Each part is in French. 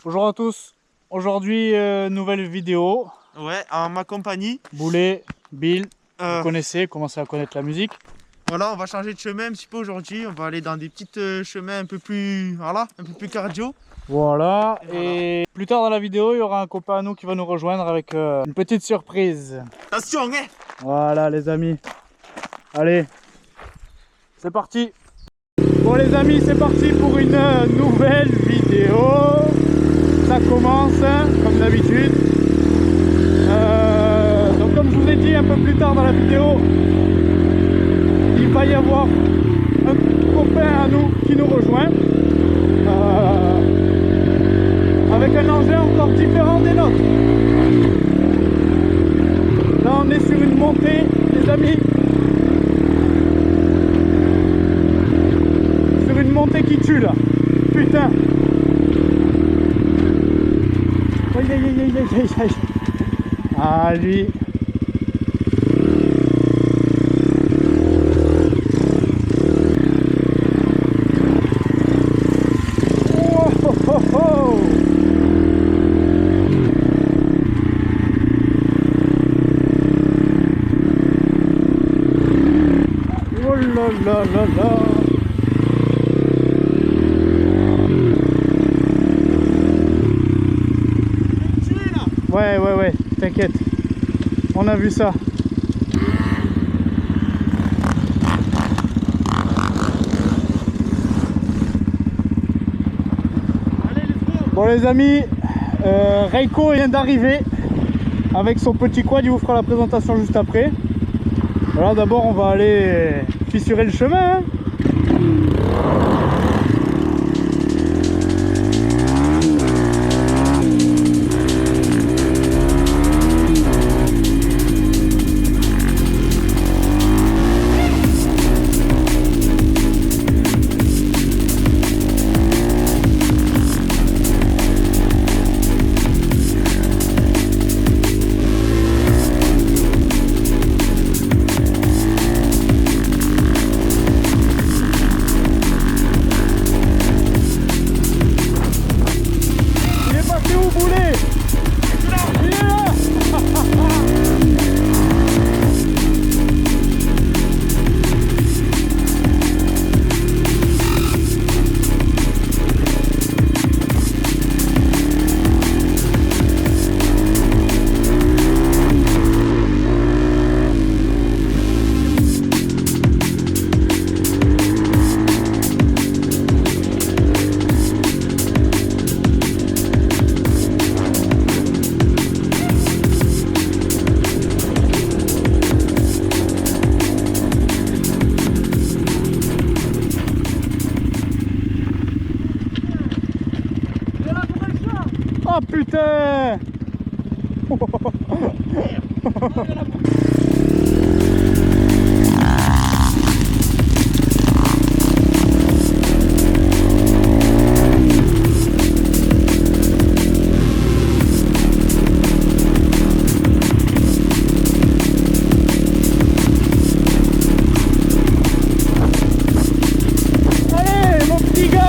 Bonjour à tous, aujourd'hui nouvelle vidéo. Ouais, en ma compagnie. Boulet, Bill, vous connaissez, commencez à connaître la musique. Voilà, on va changer de chemin un petit peu aujourd'hui. On va aller dans des petits chemins un peu plus, voilà, un peu plus cardio. Voilà, et plus tard dans la vidéo, il y aura un copain à nous qui va nous rejoindre avec une petite surprise. Attention, hein! Voilà les amis. Allez, c'est parti. Bon les amis, c'est parti pour une nouvelle vidéo. Ça commence comme d'habitude. Donc comme je vous ai dit un peu plus tard dans la vidéo, il va y avoir un copain à nous qui nous rejoint. Avec un engin encore différent des nôtres. Là on est sur une montée les amis. Sur une montée qui tue là. Putain. Aïe aïe aïe aïe aïe aïe. Ah lui. Oh, oh, oh, oh. Oh là là là là. Ouais, t'inquiète. On a vu ça. Bon les amis, Reiko vient d'arriver avec son petit quad, il vous fera la présentation juste après. Alors d'abord on va aller fissurer le chemin. Hein. Oh putain. Allez mon petit gars.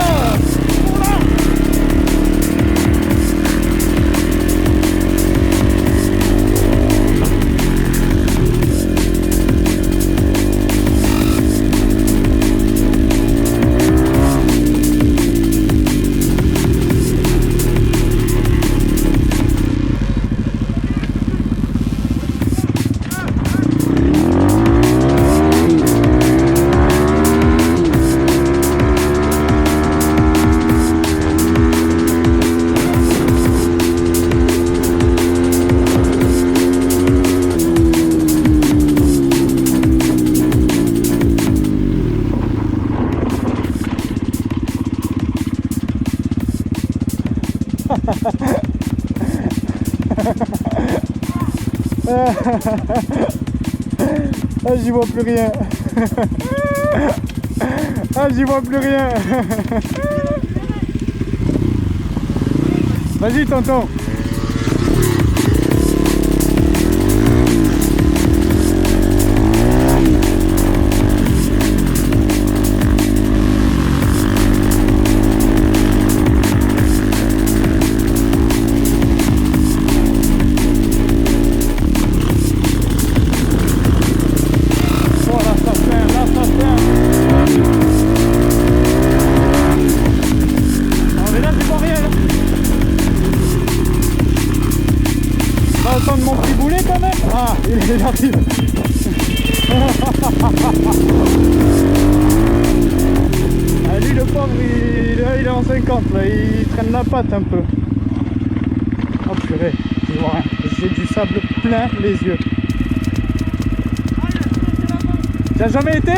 Ah, j'y vois plus rien. Ah, j'y vois plus rien. Vas-y, tonton. j'arrive. Ah, lui le pauvre il est en 50 là, il traîne la patte un peu. Oh purée, je vois rien. J'ai du sable plein les yeux. Tu as jamais été?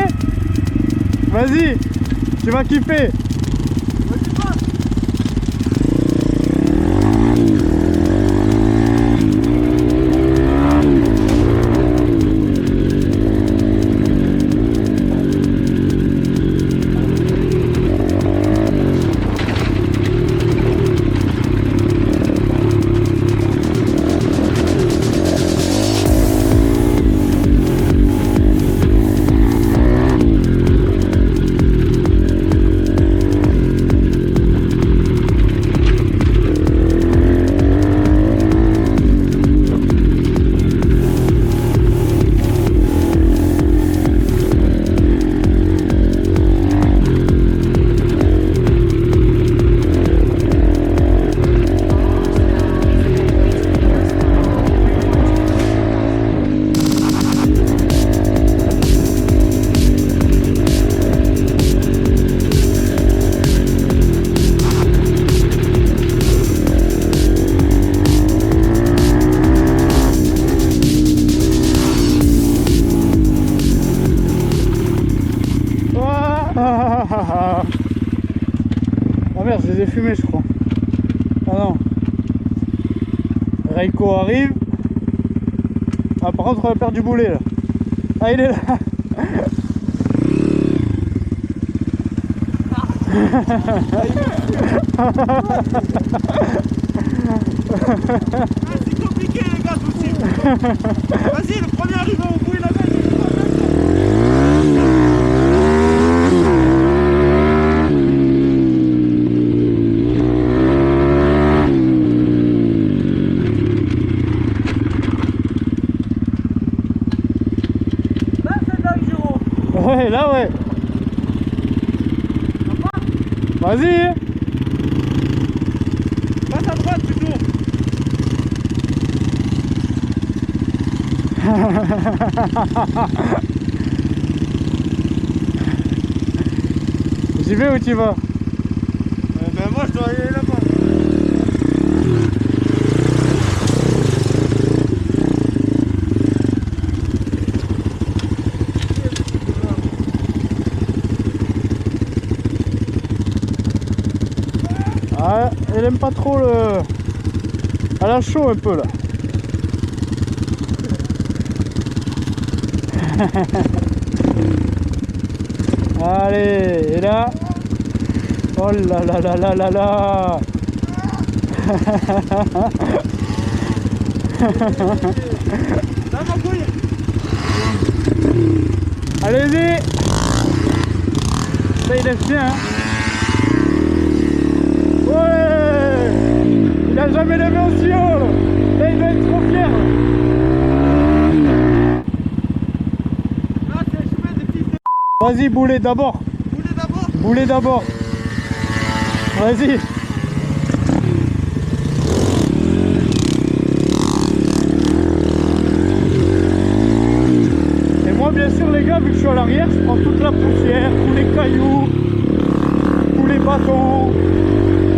Vas-y, tu vas kiffer. Oh merde, je les ai fumés je crois. Ah non. Reiko arrive. Ah par contre on va perdre du boulet là. Ah il est là. C'est compliqué les gars tout de suite. Vas-y, le premier arrivé au bout il a gagné. Ouais, là ouais. Vas-y. Passe à droite, tu tournes. J'y vais ou tu vas? Ben moi je dois aller là-bas. Ah, elle aime pas trop le... Elle a chaud un peu là. Allez, et là. Oh là là là là là là. Là ma couille. Allez-y. Ça il laisse bien hein. Ouais. Il a jamais levé aussi haut. Là il doit être trop fier. Là c'est le chemin des fils de... Vas-y boulet d'abord. Boulet d'abord. Boulet d'abord. Vas-y. Et moi bien sûr les gars, vu que je suis à l'arrière, je prends toute la poussière, tous les cailloux, tous les bâtons.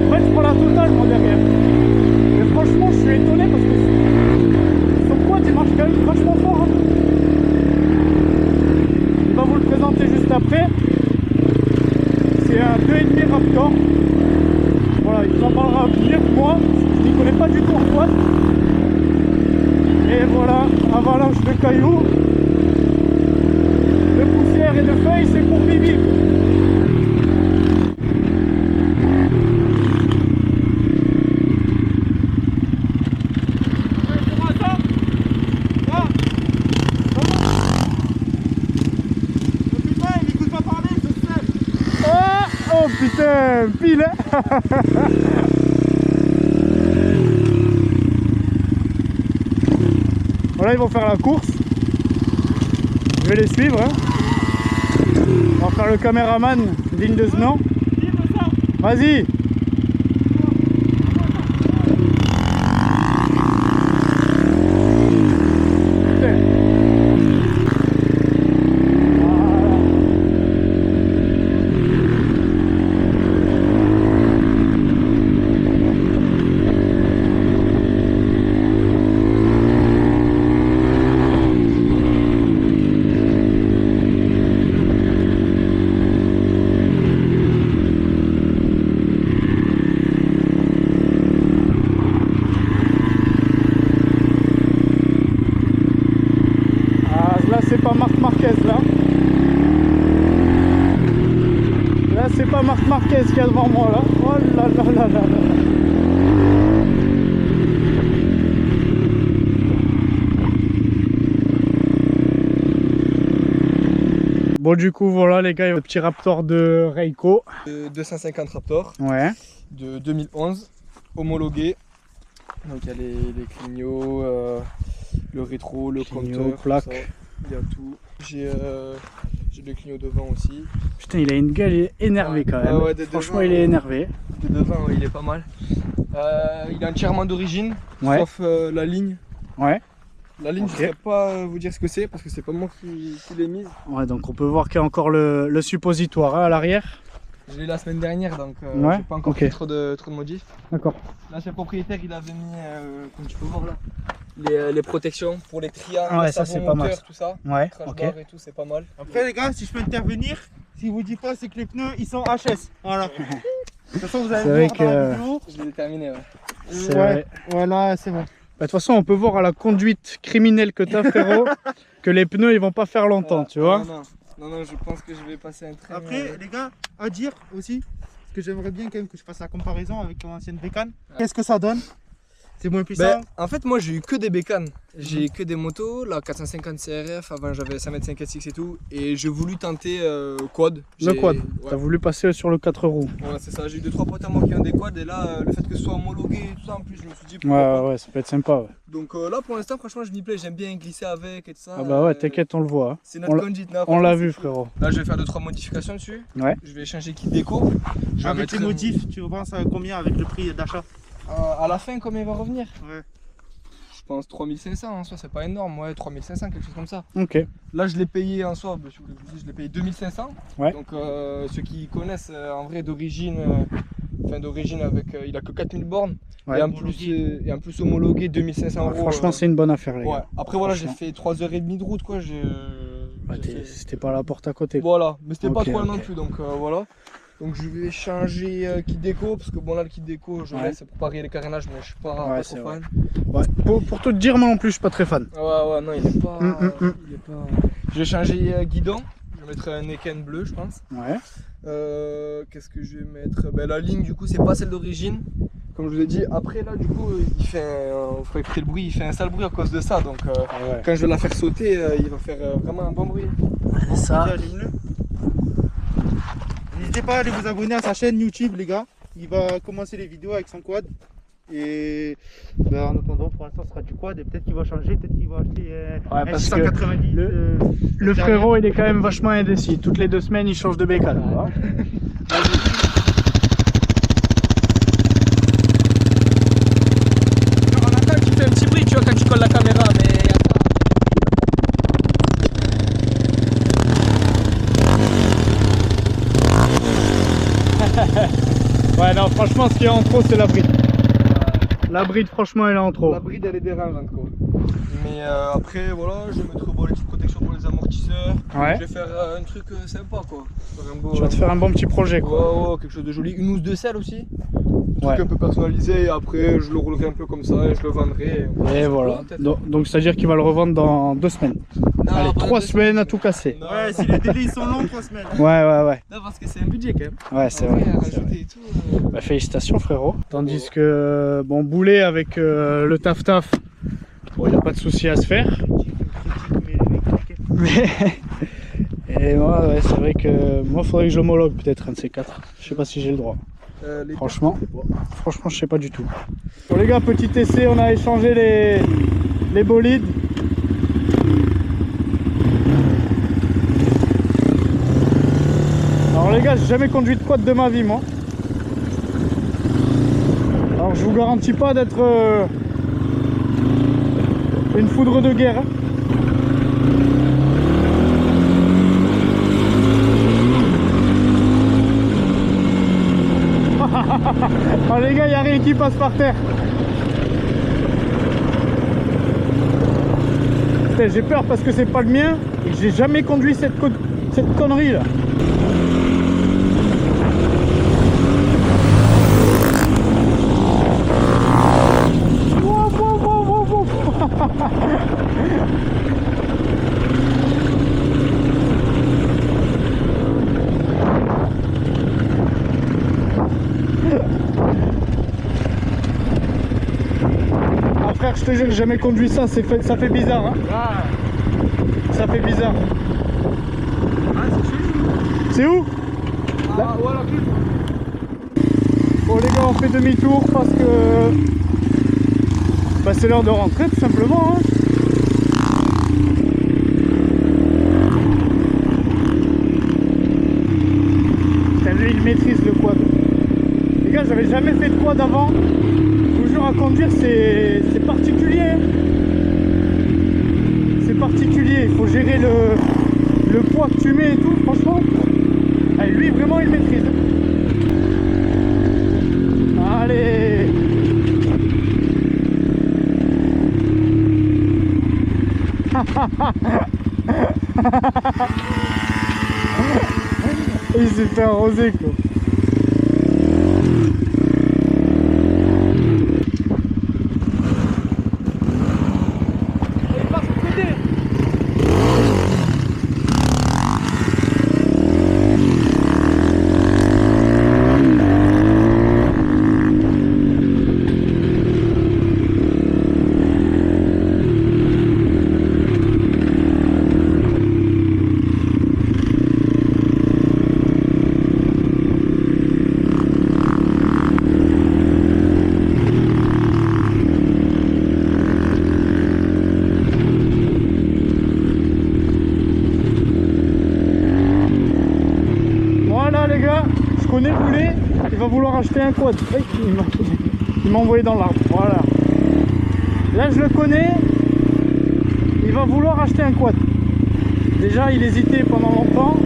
En fait je prends la totale moi derrière. Mais franchement je suis étonné parce que son quad il marche quand même vachement fort hein. Il va vous le présenter juste après. C'est un 2,5 Raptor. Voilà, il vous en parlera mieux que moi. Je n'y connais pas du tout en quad. Et voilà, avalanche de cailloux, de poussière et de feuilles, c'est pour Bibi. Oh putain, pile hein. Voilà, ils vont faire la course. Je vais les suivre hein. On va faire le caméraman digne de ce nom. Vas-y. Putain. c'est pas Marc Marquez là. Là c'est pas Marc Marquez qui est devant moi là. Oh là là là là là. Bon du coup voilà les gars, le petit Raptor de Reiko. 250 Raptor Ouais. de 2011, homologué. Donc il y a les clignots, le rétro, le Clignot, compteur, plaque. tout ça. Il y a tout. J'ai le clignot devant aussi. Putain il a une gueule énervée Ouais. quand même. Ouais, ouais, Franchement devant, il est énervé. De devant, ouais, il est pas mal. Il est entièrement d'origine, Ouais. sauf la ligne. Ouais. La ligne, Ok. je ne saurais pas vous dire ce que c'est parce que c'est pas moi qui l'ai mise. Ouais donc on peut voir qu'il y a encore le suppositoire hein, à l'arrière. Je l'ai la semaine dernière donc Ouais, j'ai pas encore ok. fait trop de modifs. D'accord. Là, c'est le propriétaire, il avait mis, comme tu peux voir là, les protections pour les triangles, Ouais, les ça, savons c'est pas mal, moteurs, ça. tout ça. Ouais, Crash ok. bar et tout, c'est pas mal. Après les gars, si je peux intervenir, si vous dites pas c'est que les pneus ils sont HS. Voilà. De toute façon vous allez C'est vrai voir dans la que- vidéo. Je l'ai terminé, ouais. C'est Ouais, vrai. voilà, c'est bon. Bah, de toute façon, on peut voir à la conduite criminelle que t'as, frérot, que les pneus ils vont pas faire longtemps, tu vois. Non, je pense que je vais passer un train. Après les gars, à dire aussi, parce que j'aimerais bien quand même que je fasse la comparaison avec l'ancienne bécane. Qu'est-ce que ça donne? C'est moins puissant. Ben, en fait, moi j'ai eu que des bécanes. J'ai que des motos, la 450 CRF, avant j'avais 5m5 SX et tout. Et j'ai voulu tenter quad. Le quad, Ouais. t'as voulu passer sur le 4 roues. Ouais, c'est ça, j'ai eu 2-3 potes à moi qui ont des quads. Et là, le fait que ce soit homologué et tout ça, en plus, je me suis dit pourquoi Ouais, pas. ouais, ça peut être sympa. Ouais. Donc là, pour l'instant, franchement, je m'y plais. J'aime bien glisser avec et tout ça. Ah bah ouais, t'inquiète, on le voit. Hein. C'est notre conduite. Là, On l'a franchement, vu, c'est frérot. cool. Là, je vais faire 2-3 modifications dessus. Ouais. Je vais changer kit déco. Je vais avec les mettre modifs, tu penses à combien avec le prix d'achat? à la fin, combien il va revenir? Ouais. Je pense 3500 en soi, c'est pas énorme. Ouais, 3500, quelque chose comme ça. Ok. Là, je l'ai payé en soi, si vous voulez que je vous dise, je l'ai payé 2500. Ouais. Donc, ceux qui connaissent en vrai d'origine, avec. Il a que 4000 bornes. Ouais. Et, en plus homologué 2500 Ouais, euros. franchement, c'est une bonne affaire, les Ouais. gars. Après, voilà, j'ai Franchement. fait 3h30 de route, quoi. Ouais, c'était pas à la porte à côté. Voilà, mais c'était pas Ok, trop loin non ok. plus, donc voilà. Donc je vais changer kit déco, parce que bon là le kit déco je Ouais. laisse pour parier les carénages, mais je suis pas, Ouais, pas c'est trop vrai. fan. Ouais. Pour tout te dire, moi non plus, je suis pas très fan. Ouais, non, il est pas. Mm. Il est pas... Je vais changer guidon, je vais mettre un Neken bleu, je pense. Ouais. Qu'est-ce que je vais mettre? Ben, la ligne, du coup, c'est pas celle d'origine. Comme je vous ai dit, après là, du coup, il fait faut écouter le bruit, il fait un sale bruit à cause de ça. Donc, Ouais. quand je vais la faire sauter, il va faire vraiment un bon bruit. Ça. Allume-le. N'hésitez pas à aller vous abonner à sa chaîne YouTube, les gars. Il va commencer les vidéos avec son quad. Et ben, en attendant, pour l'instant, ce sera du quad. Et peut-être qu'il va changer, peut-être qu'il va acheter un parce que 690. Le frérot, il est quand même vachement indécis. Toutes les 2 semaines, il change de bécane. tu vois. On entend qu'il fait un petit bruit, tu vois, quand tu colles la caméra, mais il y a pas. Ouais, non, franchement, ce qui est en trop, c'est la bride. La bride, franchement, elle est en trop. La bride, elle est dérangeante, quoi. Mais après, voilà, je vais mettre bon, les petites protections pour les amortisseurs. Ouais. Je vais faire un truc sympa, quoi. Faire un beau, Tu vas te faire un bon petit projet, quoi. ouais, quelque chose de joli. Une housse de sel aussi. Un Ouais. truc un peu personnalisé. Et après, je le roulerai un peu comme ça et je le vendrai. Et voilà. Donc, c'est-à-dire qu'il va le revendre dans 2 semaines. Non, Allez, pas 3 deux semaines à tout casser. Non, Ouais, si les délais ils sont longs, 3 semaines. Ouais. non, parce que c'est un budget quand même. Ouais, c'est En vrai. à c'est vrai. rajouter et tout. Bah, félicitations, frérot. Tandis que, bon, Boulet avec le taf-taf, bon, il a pas de souci à se faire. Mais. Et moi, ouais, c'est vrai que moi, faudrait que je l'homologue peut-être un de ces 4. Je sais pas si j'ai le droit. Les Franchement, je sais pas du tout. Bon les gars, petit essai, on a échangé les bolides. Alors les gars, j'ai jamais conduit de quad de ma vie moi. Alors je vous garantis pas d'être une foudre de guerre. Hein. Oh les gars, il n'y a rien qui passe par terre. Putain, j'ai peur parce que c'est pas le mien et que j'ai jamais conduit cette connerie là. Wow. je te jure, j'ai jamais conduit ça, ça fait bizarre, hein. Ah, Ça fait bizarre. c'est chelou. C'est où? Ah, voilà, plus. Bon les gars, on fait demi-tour parce que bah, c'est l'heure de rentrer tout simplement, hein. Putain, lui il maîtrise le quad. Les gars, j'avais jamais fait de quad avant. Je vous jure, à conduire c'est particulier, hein. C'est particulier, il faut gérer le poids que tu mets et tout, franchement. Ah, lui vraiment il maîtrise. Allez. Il s'est fait arroser quoi. Il passe au côté. Voilà les gars, je connais Boulet, il va vouloir acheter un quad. Il m'a envoyé dans l'arbre, voilà. Là je le connais, il va vouloir acheter un quad. Déjà il hésitait pendant longtemps.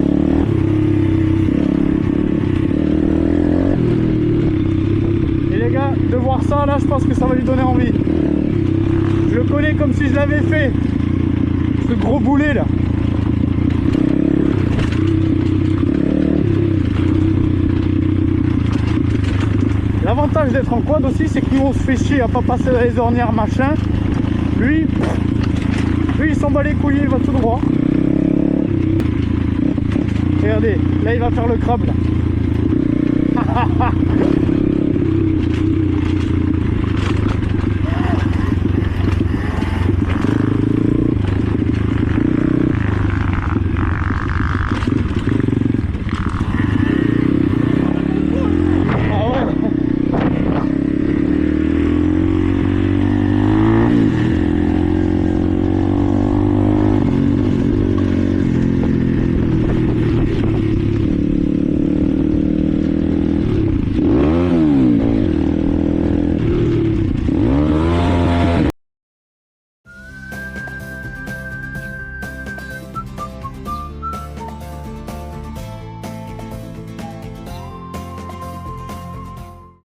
Et les gars, de voir ça là, je pense que ça va lui donner envie. Je le connais comme si je l'avais fait. Ce gros boulet là. L'avantage d'être en quad aussi, c'est que nous on se fait chier à pas passer dans les ornières machin. Lui il s'en bat les couilles, il va tout droit. Regardez, là il va faire le crabe là.